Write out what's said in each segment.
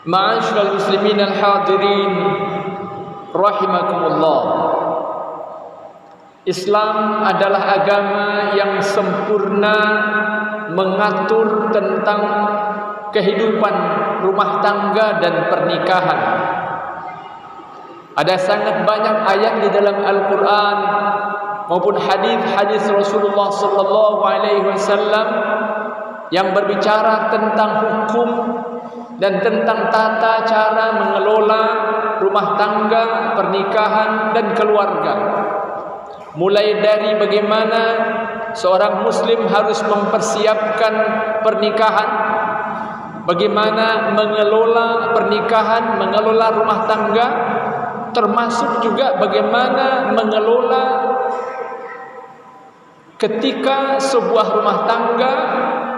Ma'asyiral muslimin al-hadirin rahimakumullah. Islam adalah agama yang sempurna mengatur tentang kehidupan rumah tangga dan pernikahan. Ada sangat banyak ayat di dalam Al-Quran maupun hadis-hadis Rasulullah sallallahu alaihi wasallam yang berbicara tentang hukum dan tentang tata cara mengelola rumah tangga, pernikahan dan keluarga. Mulai dari bagaimana seorang muslim harus mempersiapkan pernikahan, bagaimana mengelola pernikahan, mengelola rumah tangga, termasuk juga bagaimana mengelola ketika sebuah rumah tangga,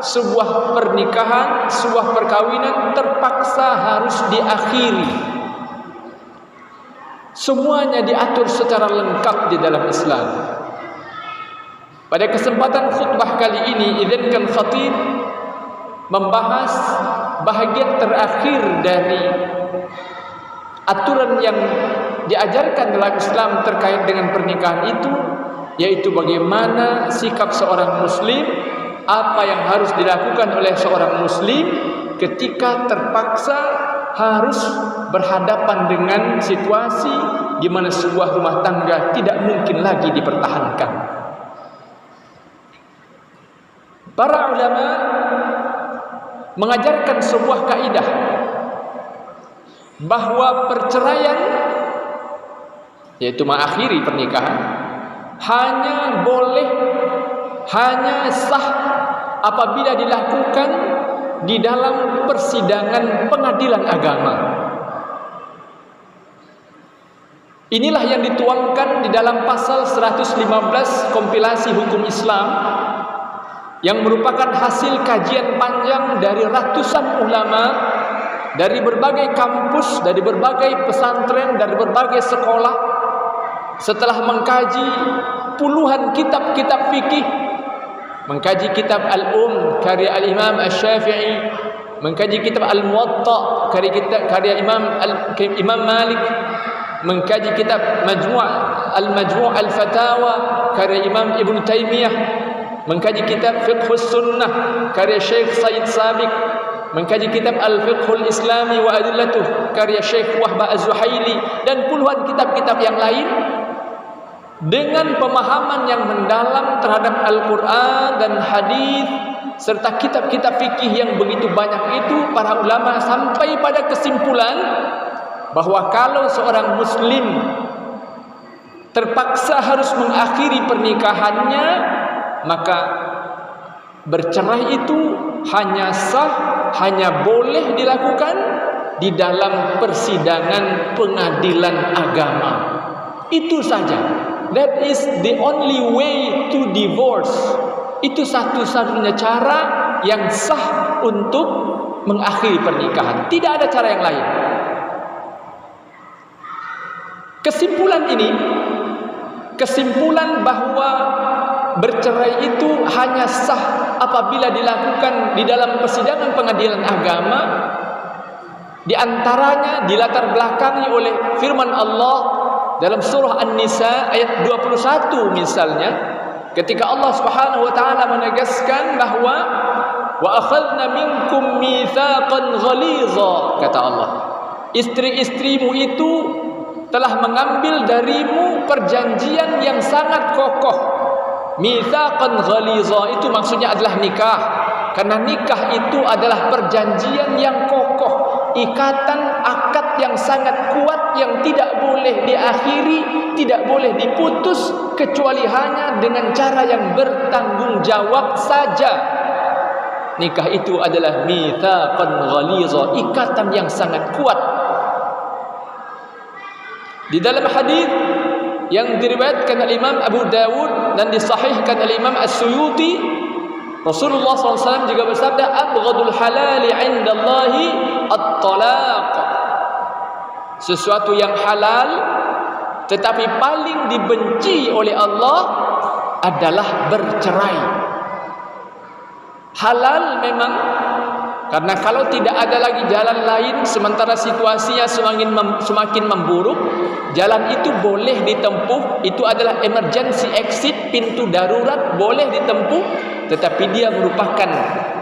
sebuah pernikahan, sebuah perkawinan terpaksa harus diakhiri. Semuanya diatur secara lengkap di dalam Islam. Pada kesempatan khutbah kali ini, izinkan khatib membahas bahagian terakhir dari aturan yang diajarkan dalam Islam terkait dengan pernikahan itu, yaitu bagaimana sikap seorang muslim, apa yang harus dilakukan oleh seorang muslim ketika terpaksa harus berhadapan dengan situasi di mana sebuah rumah tangga tidak mungkin lagi dipertahankan. Para ulama mengajarkan sebuah kaidah bahwa perceraian, yaitu mengakhiri pernikahan, hanya sah apabila dilakukan di dalam persidangan pengadilan agama. Inilah yang dituangkan di dalam pasal 115 kompilasi hukum Islam yang merupakan hasil kajian panjang dari ratusan ulama dari berbagai kampus, dari berbagai pesantren, dari berbagai sekolah. Setelah mengkaji puluhan kitab-kitab fikih, mengkaji kitab karya Al-Imam Asy-Syafi'i, mengkaji kitab Al-Muwatta karya Imam Malik, mengkaji kitab Al-Majmu' Al-Fatawa karya Imam Ibn Taymiyah, mengkaji kitab Fiqhus Sunnah karya Syekh Said Sabiq, mengkaji kitab Al-Fiqhul Islami wa Adillatuh karya Syekh Wahbah Az-Zuhaili, dan puluhan kitab-kitab yang lain. Dengan pemahaman yang mendalam terhadap Al-Quran dan hadis serta kitab-kitab fikih yang begitu banyak itu, para ulama sampai pada kesimpulan bahwa kalau seorang muslim terpaksa harus mengakhiri pernikahannya, maka bercerai itu hanya sah, hanya boleh dilakukan di dalam persidangan pengadilan agama. Itu saja. That is the only way to divorce. Itu satu-satunya cara yang sah untuk mengakhiri pernikahan. Tidak ada cara yang lain. Kesimpulan bahwa bercerai itu hanya sah apabila dilakukan di dalam persidangan pengadilan agama, di antaranya dilatar belakangi oleh firman Allah dalam surah An-Nisa ayat 21 misalnya, ketika Allah Subhanahu wa taala menegaskan bahwa wa akhadna minkum mitsaqan ghaliza, kata Allah, istri-istrimu itu telah mengambil darimu perjanjian yang sangat kokoh. Mitsaqan ghaliza itu maksudnya adalah nikah, karena nikah itu adalah perjanjian yang kokoh, ikatan akad yang sangat kuat yang tidak boleh diakhiri, tidak boleh diputus kecuali hanya dengan cara yang bertanggung jawab saja. Nikah itu adalah mitsaqan ghaliza, ikatan yang sangat kuat. Di dalam hadis yang diriwayatkan oleh Imam Abu Dawud dan disahihkan oleh Imam As-Suyuti, Rasulullah SAW juga bersabda, abghadul halali indallahi at-talaq. Sesuatu yang halal tetapi paling dibenci oleh Allah adalah bercerai. Halal memang Karena kalau tidak ada lagi jalan lain, sementara situasinya semakin memburuk, jalan itu boleh ditempuh. Itu adalah emergency exit, pintu darurat boleh ditempuh. Tetapi dia merupakan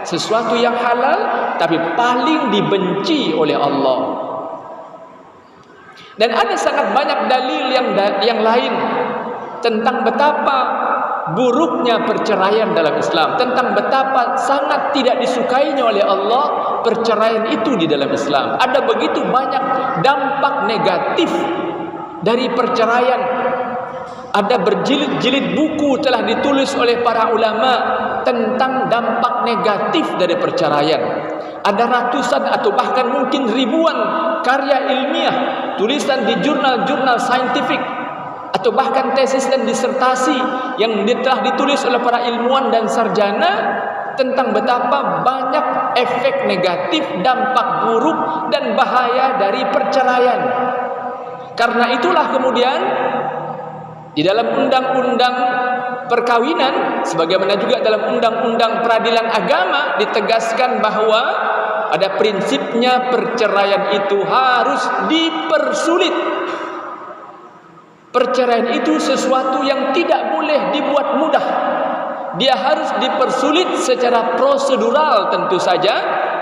sesuatu yang halal, tapi paling dibenci oleh Allah. Dan ada sangat banyak dalil yang lain tentang betapa buruknya perceraian dalam Islam, tentang betapa sangat tidak disukainya oleh Allah perceraian itu di dalam Islam. Ada begitu banyak dampak negatif dari perceraian. Ada berjilid-jilid buku telah ditulis oleh para ulama tentang dampak negatif dari perceraian. Ada ratusan atau bahkan mungkin ribuan karya ilmiah, tulisan di jurnal-jurnal saintifik, atau bahkan tesis dan disertasi yang telah ditulis oleh para ilmuwan dan sarjana tentang betapa banyak efek negatif, dampak buruk dan bahaya dari perceraian. Karena itulah kemudian di dalam undang-undang perkawinan, sebagaimana juga dalam undang-undang peradilan agama, ditegaskan bahwa pada prinsipnya perceraian itu harus dipersulit. Perceraian itu sesuatu yang tidak boleh dibuat mudah. Dia harus dipersulit secara prosedural tentu saja.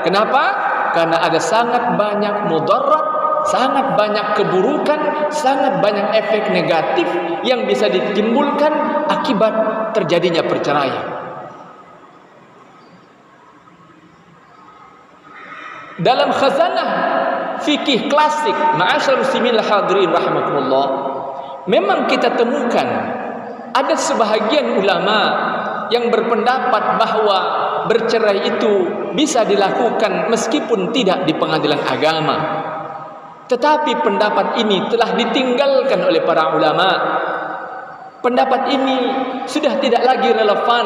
Kenapa? Karena ada sangat banyak mudarat, sangat banyak keburukan, sangat banyak efek negatif yang bisa ditimbulkan akibat terjadinya perceraian. Dalam khazanah fikih klasik, ma'asyarul muslimin hadirin rahimakumullah, memang kita temukan ada sebahagian ulama yang berpendapat bahwa bercerai itu bisa dilakukan meskipun tidak di pengadilan agama. Tetapi pendapat ini telah ditinggalkan oleh para ulama. Pendapat ini sudah tidak lagi relevan,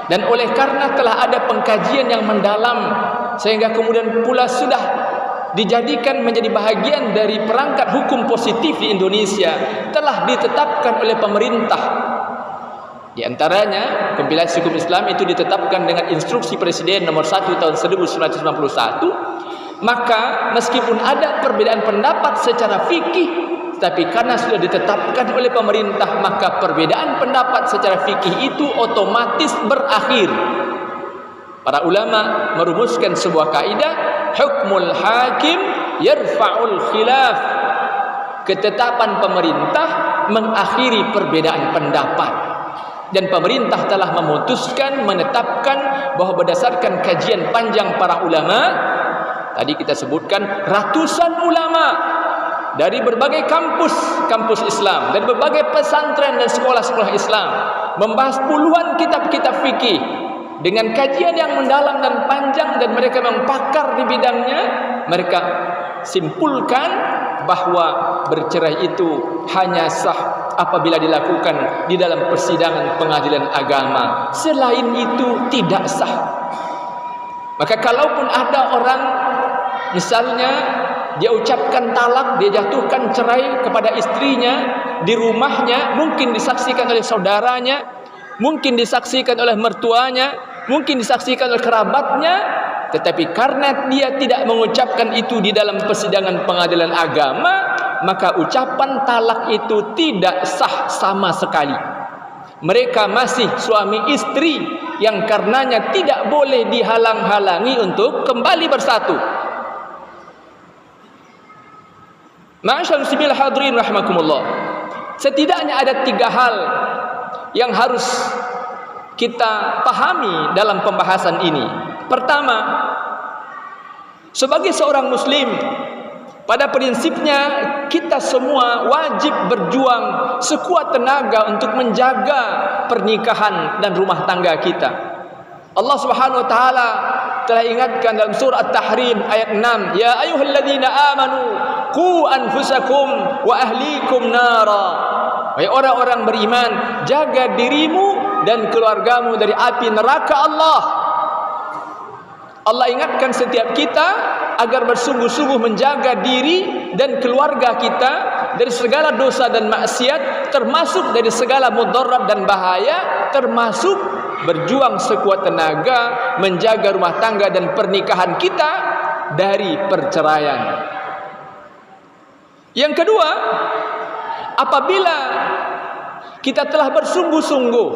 dan oleh karena telah ada pengkajian yang mendalam, sehingga kemudian pula sudah dijadikan menjadi bahagian dari perangkat hukum positif di Indonesia, telah ditetapkan oleh pemerintah. Di antaranya kompilasi hukum Islam itu ditetapkan dengan instruksi Presiden nomor 1 tahun 1991. Maka meskipun ada perbedaan pendapat secara fikih, tapi karena sudah ditetapkan oleh pemerintah, maka perbedaan pendapat secara fikih itu otomatis berakhir. Para ulama merumuskan sebuah kaidah, hukmul hakim yarfa'ul khilaf. Ketetapan pemerintah mengakhiri perbedaan pendapat. Dan pemerintah telah memutuskan, menetapkan bahwa berdasarkan kajian panjang para ulama, tadi kita sebutkan ratusan ulama dari berbagai kampus Islam, dari berbagai pesantren dan sekolah-sekolah Islam, membahas puluhan kitab-kitab fikih dengan kajian yang mendalam dan panjang, dan mereka memang pakar di bidangnya. Mereka simpulkan bahwa bercerai itu hanya sah apabila dilakukan di dalam persidangan pengadilan agama. Selain itu tidak sah. Maka kalaupun ada orang, misalnya dia ucapkan talak, dia jatuhkan cerai kepada istrinya di rumahnya, mungkin disaksikan oleh saudaranya, mungkin disaksikan oleh mertuanya, mungkin disaksikan oleh kerabatnya, tetapi karena dia tidak mengucapkan itu di dalam persidangan pengadilan agama, maka ucapan talak itu tidak sah sama sekali. Mereka masih suami istri yang karenanya tidak boleh dihalang-halangi untuk kembali bersatu. Ma'asyarul muslimin hadirin rahimakumullah. Setidaknya ada 3 hal yang harus kita pahami dalam pembahasan ini. Pertama, sebagai seorang muslim, pada prinsipnya kita semua wajib berjuang sekuat tenaga untuk menjaga pernikahan dan rumah tangga kita. Allah Subhanahu wa taala telah ingatkan dalam surah At-Tahrim ayat 6, ya ayyuhalladzina amanu qu anfusakum wa ahlikum nara. Wahai orang-orang beriman, jaga dirimu dan keluargamu dari api neraka Allah. Allah ingatkan setiap kita agar bersungguh-sungguh menjaga diri dan keluarga kita dari segala dosa dan maksiat, termasuk dari segala mudarat dan bahaya, termasuk berjuang sekuat tenaga menjaga rumah tangga dan pernikahan kita dari perceraian. Yang kedua, apabila kita telah bersungguh-sungguh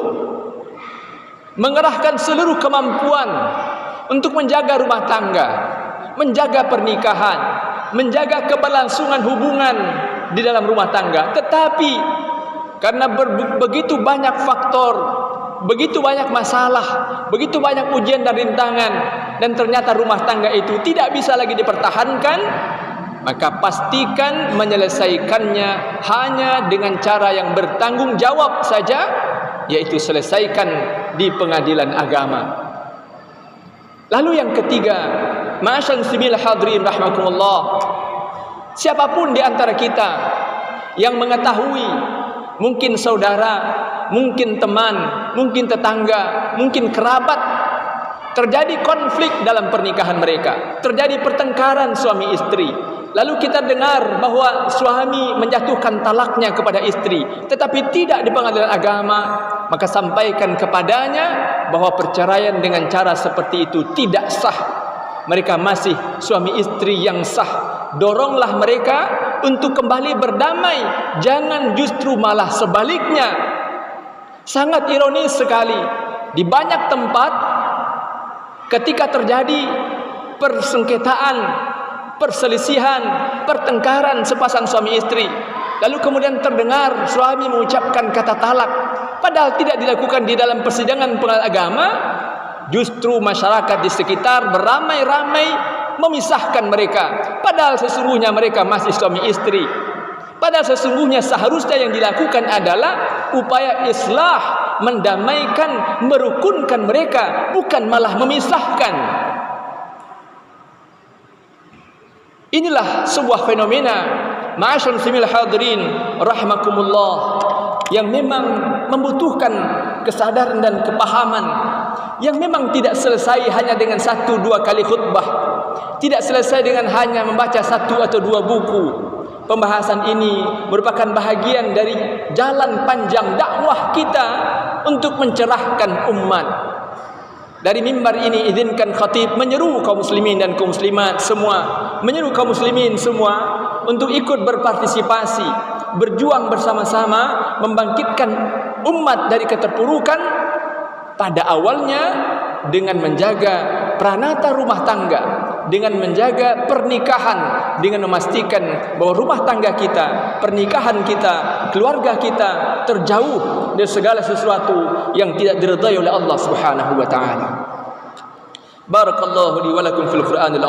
mengerahkan seluruh kemampuan untuk menjaga rumah tangga, menjaga pernikahan, menjaga keberlangsungan hubungan di dalam rumah tangga, tetapi karena begitu banyak faktor, begitu banyak masalah, begitu banyak ujian dan rintangan, dan ternyata rumah tangga itu tidak bisa lagi dipertahankan, maka pastikan menyelesaikannya hanya dengan cara yang bertanggung jawab saja, yaitu selesaikan di pengadilan agama. Lalu yang ketiga, ma'asyiral muslimin hadirin rahimakumullah, siapapun di antara kita yang mengetahui, mungkin saudara, mungkin teman, mungkin tetangga, mungkin kerabat, terjadi konflik dalam pernikahan mereka, terjadi pertengkaran suami istri, lalu kita dengar bahwa suami menjatuhkan talaknya kepada istri, tetapi tidak di pengadilan agama, maka sampaikan kepadanya bahwa perceraian dengan cara seperti itu tidak sah. Mereka masih suami istri yang sah. Doronglah mereka untuk kembali berdamai, jangan justru malah sebaliknya. Sangat ironis sekali, di banyak tempat ketika terjadi persengketaan, perselisihan, pertengkaran sepasang suami istri, lalu kemudian terdengar suami mengucapkan kata talak, padahal tidak dilakukan di dalam persidangan pengadilan agama, justru masyarakat di sekitar beramai-ramai memisahkan mereka, padahal sesungguhnya mereka masih suami istri. Padahal sesungguhnya seharusnya yang dilakukan adalah upaya islah, mendamaikan, merukunkan mereka, bukan malah memisahkan. Inilah sebuah fenomena, ma'asyiral muslimin hadirin rahimakumullah, yang memang membutuhkan kesadaran dan kepahaman, yang memang tidak selesai hanya dengan 1-2 kali khutbah, tidak selesai dengan hanya membaca 1 atau 2 buku. Pembahasan ini merupakan bahagian dari jalan panjang dakwah kita untuk mencerahkan umat. Dari mimbar ini izinkan khatib menyeru kaum muslimin dan kaum muslimat semua, menyeru kaum muslimin semua untuk ikut berpartisipasi, berjuang bersama-sama membangkitkan umat dari keterpurukan, pada awalnya dengan menjaga pranata rumah tangga, dengan menjaga pernikahan, dengan memastikan bahwa rumah tangga kita, pernikahan kita, keluarga kita terjauh dari segala sesuatu yang tidak diridhai oleh Allah Subhanahu wa taala. Barakallahu li wa lakum fil Qur'anil